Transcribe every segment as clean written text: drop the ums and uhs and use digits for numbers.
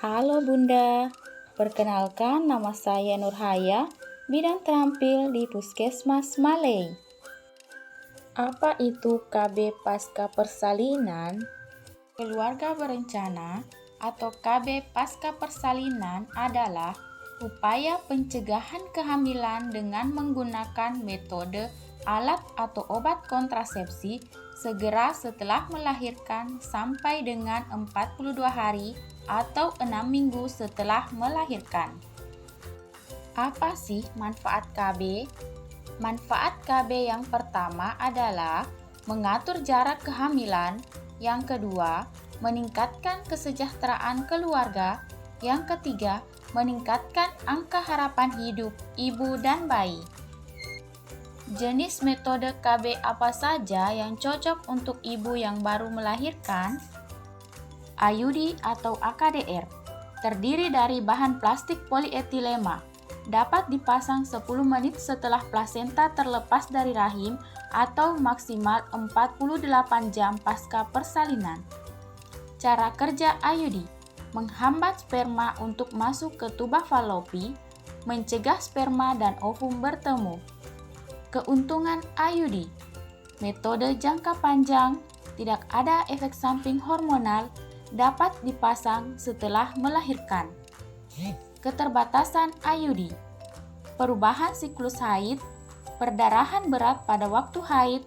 Halo Bunda, perkenalkan nama saya Nurhaya, bidan terampil di Puskesmas Malei. Apa itu KB pasca persalinan? Keluarga berencana atau KB pasca persalinan adalah upaya pencegahan kehamilan dengan menggunakan metode alat atau obat kontrasepsi segera setelah melahirkan sampai dengan 42 hari atau 6 minggu setelah melahirkan. Apa sih manfaat KB? Manfaat KB yang pertama adalah mengatur jarak kehamilan, yang kedua, meningkatkan kesejahteraan keluarga, yang ketiga, meningkatkan angka harapan hidup ibu dan bayi. Jenis metode KB apa saja yang cocok untuk ibu yang baru melahirkan? IUD atau AKDR terdiri dari bahan plastik polietilema. Dapat dipasang 10 menit setelah plasenta terlepas dari rahim atau maksimal 48 jam pasca persalinan. Cara kerja IUD: menghambat sperma untuk masuk ke tuba Fallopi, mencegah sperma dan ovum bertemu. Keuntungan IUD: metode jangka panjang, tidak ada efek samping hormonal, dapat dipasang setelah melahirkan. Keterbatasan IUD: perubahan siklus haid, perdarahan berat pada waktu haid,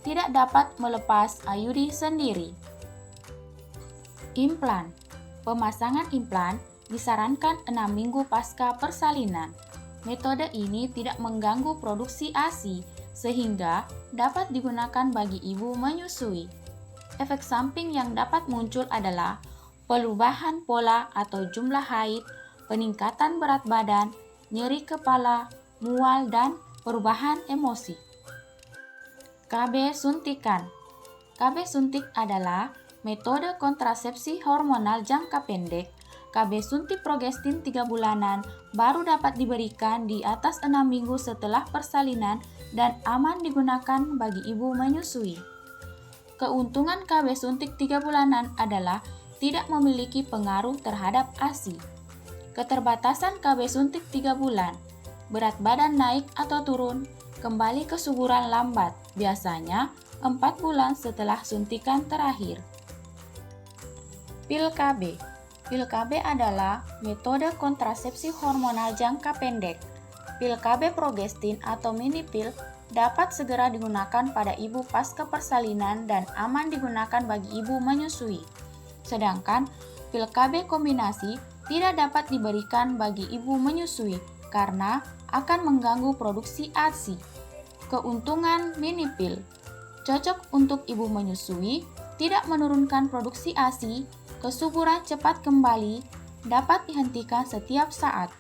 tidak dapat melepas IUD sendiri. Implan: pemasangan implan disarankan 6 minggu pasca persalinan. Metode ini tidak mengganggu produksi ASI sehingga dapat digunakan bagi ibu menyusui. Efek samping yang dapat muncul adalah perubahan pola atau jumlah haid, peningkatan berat badan, nyeri kepala, mual, dan perubahan emosi. KB suntikan. KB suntik adalah metode kontrasepsi hormonal jangka pendek. KB suntik progestin 3 bulanan baru dapat diberikan di atas 6 minggu setelah persalinan dan aman digunakan bagi ibu menyusui. Keuntungan KB suntik 3 bulanan adalah tidak memiliki pengaruh terhadap ASI. Keterbatasan KB suntik 3 bulan, berat badan naik atau turun, kembali kesuburan lambat, biasanya 4 bulan setelah suntikan terakhir. Pil KB. Pil KB adalah metode kontrasepsi hormonal jangka pendek. Pil KB progestin atau mini pil dapat segera digunakan pada ibu pasca persalinan dan aman digunakan bagi ibu menyusui. Sedangkan pil KB kombinasi tidak dapat diberikan bagi ibu menyusui karena akan mengganggu produksi ASI. Keuntungan mini pil: cocok untuk ibu menyusui, tidak menurunkan produksi ASI, kesuburan cepat kembali, dapat dihentikan setiap saat.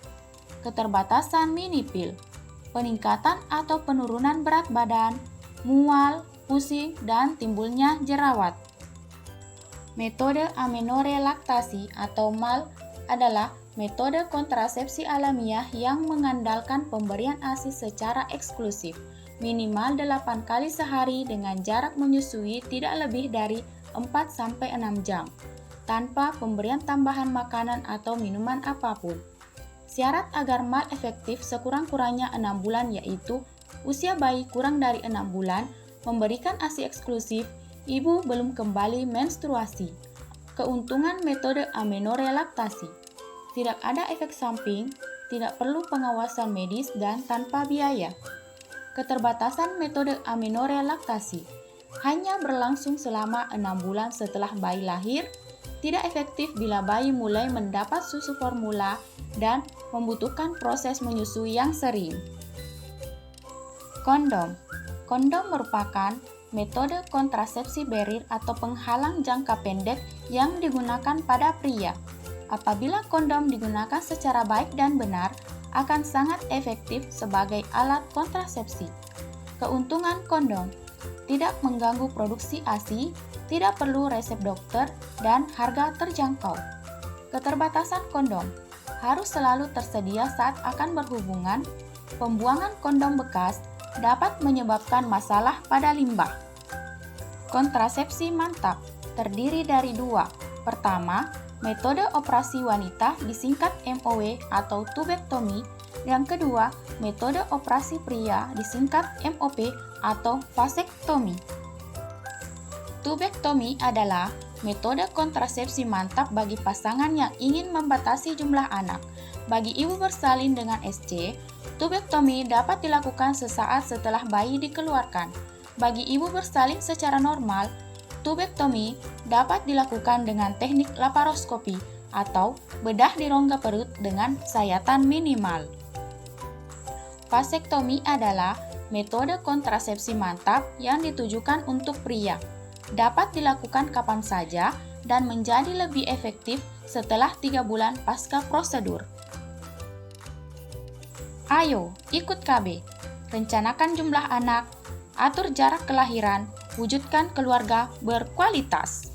Keterbatasan mini pil: peningkatan atau penurunan berat badan, mual, pusing, dan timbulnya jerawat. Metode amenore laktasi atau MAL adalah metode kontrasepsi alamiah yang mengandalkan pemberian ASI secara eksklusif, minimal 8 kali sehari dengan jarak menyusui tidak lebih dari 4-6 jam, tanpa pemberian tambahan makanan atau minuman apapun. Syarat agar MAL efektif sekurang-kurangnya 6 bulan yaitu usia bayi kurang dari 6 bulan, memberikan ASI eksklusif, ibu belum kembali menstruasi. Keuntungan metode amenore laktasi: tidak ada efek samping, tidak perlu pengawasan medis, dan tanpa biaya. Keterbatasan metode amenore laktasi: hanya berlangsung selama 6 bulan setelah bayi lahir, tidak efektif bila bayi mulai mendapat susu formula, dan membutuhkan proses menyusui yang sering. Kondom. Kondom merupakan metode kontrasepsi barrier atau penghalang jangka pendek yang digunakan pada pria. Apabila kondom digunakan secara baik dan benar, akan sangat efektif sebagai alat kontrasepsi. Keuntungan kondom: tidak mengganggu produksi ASI, tidak perlu resep dokter, dan harga terjangkau. Keterbatasan kondom: harus selalu tersedia saat akan berhubungan. Pembuangan kondom bekas dapat menyebabkan masalah pada limbah. Kontrasepsi mantap terdiri dari 2. Pertama, metode operasi wanita disingkat MOW atau tubektomi. Yang kedua, metode operasi pria disingkat MOP atau vasektomi. Tubektomi adalah metode kontrasepsi mantap bagi pasangan yang ingin membatasi jumlah anak. Bagi ibu bersalin dengan SC, tubektomi dapat dilakukan sesaat setelah bayi dikeluarkan. Bagi ibu bersalin secara normal, tubektomi dapat dilakukan dengan teknik laparoskopi atau bedah di rongga perut dengan sayatan minimal. Vasektomi adalah metode kontrasepsi mantap yang ditujukan untuk pria. Dapat dilakukan kapan saja dan menjadi lebih efektif setelah 3 bulan pasca prosedur. Ayo, ikut KB. Rencanakan jumlah anak, atur jarak kelahiran, wujudkan keluarga berkualitas.